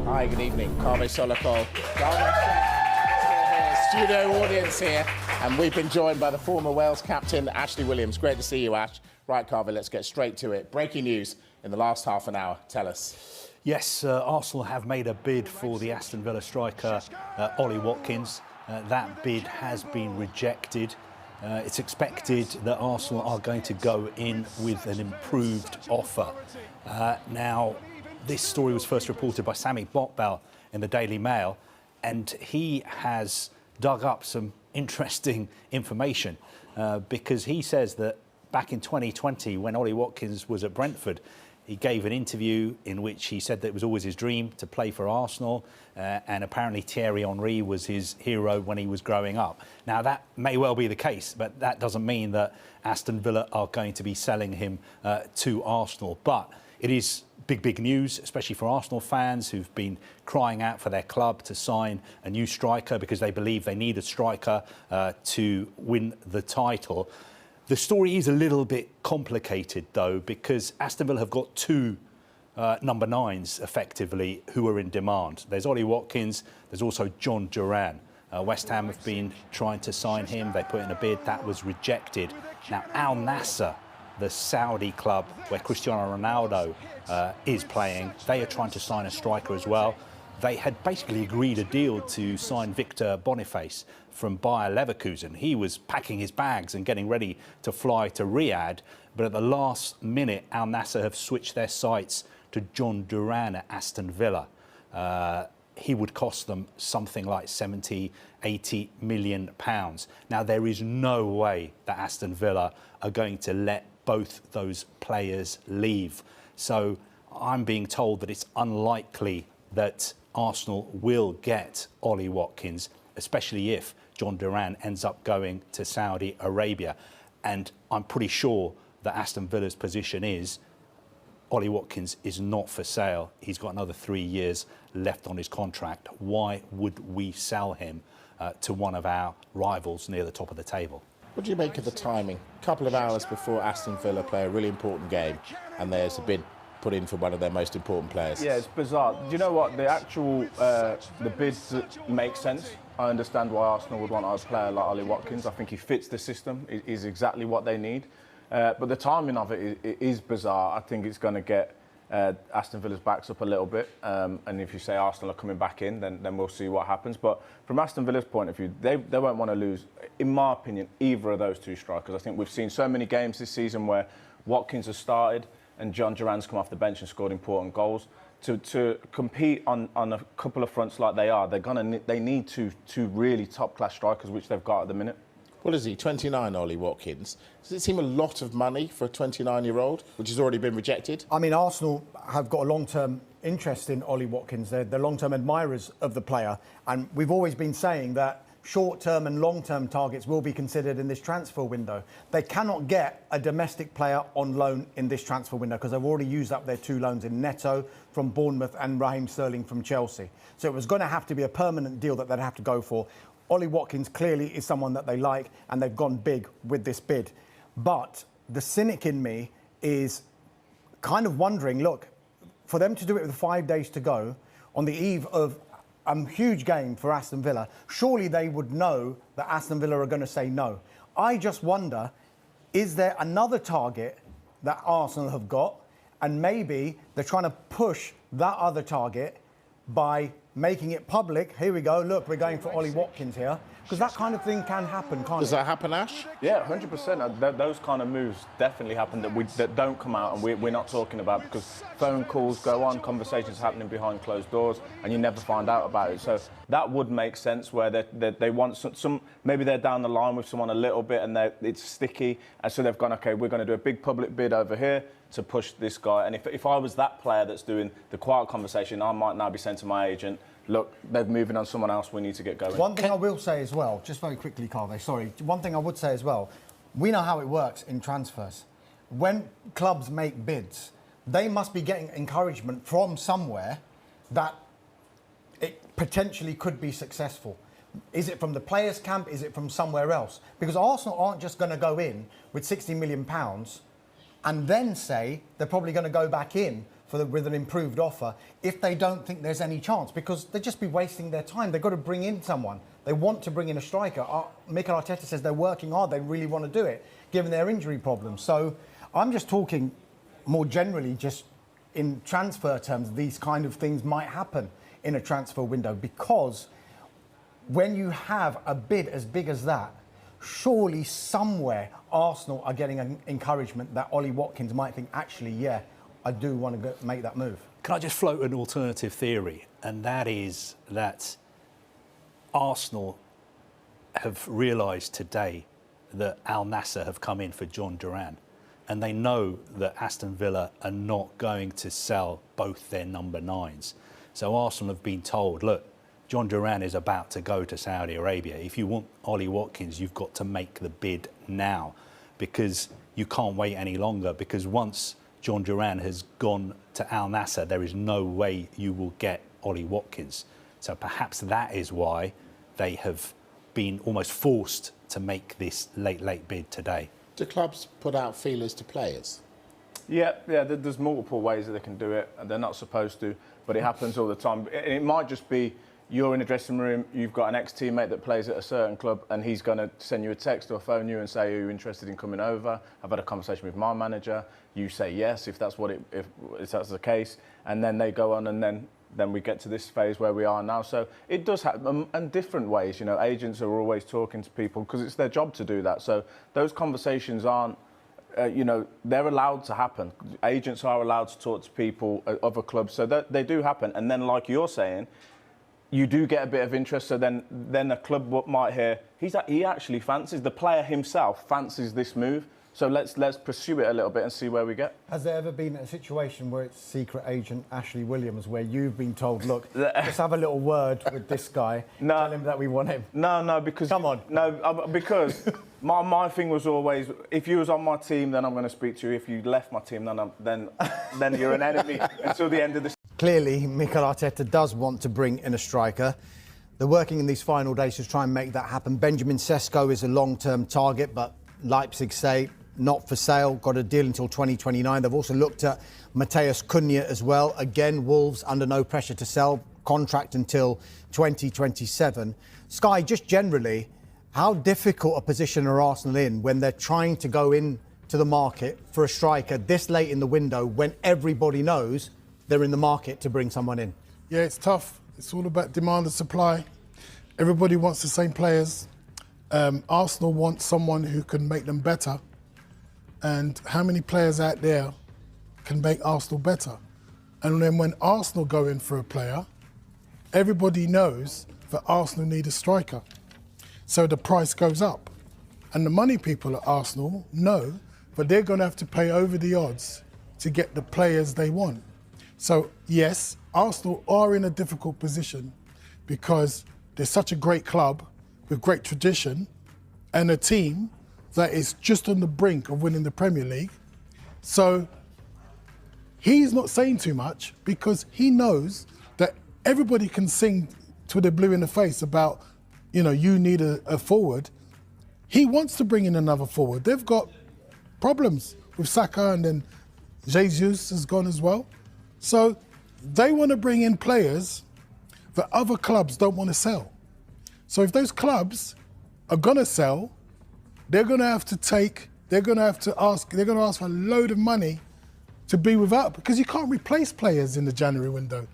Hi, good evening. Carve Solokol. Studio audience here, and we've been joined by the former Wales captain, Ashley Williams. Great to see you, Ash. Right, Carve, let's get straight to it. Breaking news in the last half an hour. Tell us. Yes, Arsenal have made a bid for the Aston Villa striker, Ollie Watkins. That bid has been rejected. It's expected that Arsenal are going to go in with an improved offer. Now, this story was first reported by Sami Botbel in the Daily Mail, and he has dug up some interesting information because he says that back in 2020, when Ollie Watkins was at Brentford, he gave an interview in which he said that it was always his dream to play for Arsenal, and apparently Thierry Henry was his hero when he was growing up. Now, that may well be the case, but that doesn't mean that Aston Villa are going to be selling him to Arsenal. But it is big news, especially for Arsenal fans who've been crying out for their club to sign a new striker because they believe they need a striker to win the title. The story is a little bit complicated, though, because Aston Villa have got two number 9s, effectively, who are in demand. There's Ollie Watkins, there's also John Duran. West Ham have been trying to sign him. They put in a bid. That was rejected. Now, Al Nassr, the Saudi club where Cristiano Ronaldo is playing, they are trying to sign a striker as well. They had basically agreed a deal to sign Victor Boniface from Bayer Leverkusen. He was packing his bags and getting ready to fly to Riyadh, but at the last minute, Al Nassr have switched their sights to John Duran at Aston Villa. He would cost them something like 70, 80 million pounds. Now, there is no way that Aston Villa are going to let both those players leave. So I'm being told that it's unlikely that Arsenal will get Ollie Watkins, especially if John Duran ends up going to Saudi Arabia. And I'm pretty sure that Aston Villa's position is Ollie Watkins is not for sale. He's got another 3 years left on his contract. Why would we sell him to one of our rivals near the top of the table? What do you make of the timing? A couple of hours before Aston Villa play a really important game, and there's a bid put in for one of their most important players. Yeah, it's bizarre. Do you know what? The actual the bids make sense. I understand why Arsenal would want a player like Ollie Watkins. I think he fits the system. Is exactly what they need. But the timing of it is bizarre. I think it's going to get Aston Villa's backs up a little bit. And if you say Arsenal are coming back in, then we'll see what happens. But from Aston Villa's point of view, they won't want to lose, in my opinion, either of those two strikers. I think we've seen so many games this season where Watkins has started and John Duran's come off the bench and scored important goals. To compete on a couple of fronts like they are, they need two really top-class strikers, which they've got at the minute. What is he, 29, Ollie Watkins? Does it seem a lot of money for a 29-year-old, which has already been rejected? I mean, Arsenal have got a long-term interest in Ollie Watkins. They're long-term admirers of the player. And we've always been saying that short-term and long-term targets will be considered in this transfer window. They cannot get a domestic player on loan in this transfer window because they've already used up their 2 loans in Neto from Bournemouth and Raheem Sterling from Chelsea. So it was going to have to be a permanent deal that they'd have to go for. Ollie Watkins clearly is someone that they like, and they've gone big with this bid. But the cynic in me is kind of wondering, look, for them to do it with 5 days to go on the eve of a huge game for Aston Villa, surely they would know that Aston Villa are going to say no. I just wonder, is there another target that Arsenal have got, and maybe they're trying to push that other target by making it public? Here we go, look, we're going for Ollie Watkins here. Because that kind of thing can happen, can't it? Does that happen, Ash? Yeah, 100%. Those kind of moves definitely happen that don't come out and we're not talking about, because phone calls go on, conversations happening behind closed doors, and you never find out about it. So that would make sense where they want some maybe they're down the line with someone a little bit and it's sticky, and so they've gone, OK, we're going to do a big public bid over here to push this guy. And if I was that player that's doing the quiet conversation, I might now be saying to my agent, look, they're moving on someone else, we need to get going. One thing I will say as well, just very quickly, Carve, sorry. One thing I would say as well, we know how it works in transfers. When clubs make bids, they must be getting encouragement from somewhere that it potentially could be successful. Is it from the players' camp? Is it from somewhere else? Because Arsenal aren't just going to go in with £60 million and then say they're probably going to go back in with an improved offer if they don't think there's any chance, because they'd just be wasting their time. They've got to bring in someone. They want to bring in a striker. Mikel Arteta says they're working hard. They really want to do it, given their injury problems. So I'm just talking more generally, just in transfer terms, these kind of things might happen in a transfer window, because when you have a bid as big as that, surely somewhere Arsenal are getting an encouragement that Ollie Watkins might think, actually, yeah, I do want to make that move. Can I just float an alternative theory? And that is that Arsenal have realised today that Al Nassr have come in for John Duran, and they know that Aston Villa are not going to sell both their number 9s. So Arsenal have been told, look, John Duran is about to go to Saudi Arabia. If you want Ollie Watkins, you've got to make the bid now, because you can't wait any longer, because once John Duran has gone to Al Nassr, there is no way you will get Ollie Watkins. So perhaps that is why they have been almost forced to make this late bid today. Do clubs put out feelers to players? Yeah, there's multiple ways that they can do it, and they're not supposed to, but it happens all the time. It might just be you're in a dressing room, you've got an ex-teammate that plays at a certain club, and he's going to send you a text or phone you and say, are you interested in coming over? I've had a conversation with my manager. You say yes, if that's that's the case, and then they go on, and then we get to this phase where we are now. So it does happen in different ways. You know, agents are always talking to people because it's their job to do that. So those conversations aren't, you know, they're allowed to happen. Agents are allowed to talk to people, other clubs, so that they do happen. And then, like you're saying, you do get a bit of interest. So then a club might hear he actually fancies, the player himself fancies this move. So let's pursue it a little bit and see where we get. Has there ever been a situation where it's secret agent Ashley Williams where you've been told, look, let's have a little word with this guy, tell him that we want him? No, because... Come on. No, because my thing was always, if you was on my team, then I'm going to speak to you. If you left my team, then you're an enemy until the end of the... Clearly, Mikel Arteta does want to bring in a striker. They're working in these final days to try and make that happen. Benjamin Sesko is a long-term target, but Leipzig say not for sale, got a deal until 2029. They've also looked at Matheus Cunha as well. Again, Wolves under no pressure to sell, contract until 2027. Sky, just generally, how difficult a position are Arsenal in when they're trying to go into the market for a striker this late in the window when everybody knows they're in the market to bring someone in? Yeah, it's tough. It's all about demand and supply. Everybody wants the same players. Arsenal wants someone who can make them better. And how many players out there can make Arsenal better? And then when Arsenal go in for a player, everybody knows that Arsenal need a striker. So the price goes up. And the money people at Arsenal know that they're going to have to pay over the odds to get the players they want. So yes, Arsenal are in a difficult position because they're such a great club with great tradition and a team that is just on the brink of winning the Premier League. So he's not saying too much because he knows that everybody can sing till they're blue in the face about, you know, you need a forward. He wants to bring in another forward. They've got problems with Saka, and then Jesus has gone as well. So they want to bring in players that other clubs don't want to sell. So if those clubs are going to sell, they're going to have to ask for a load of money to be without, because you can't replace players in the January window.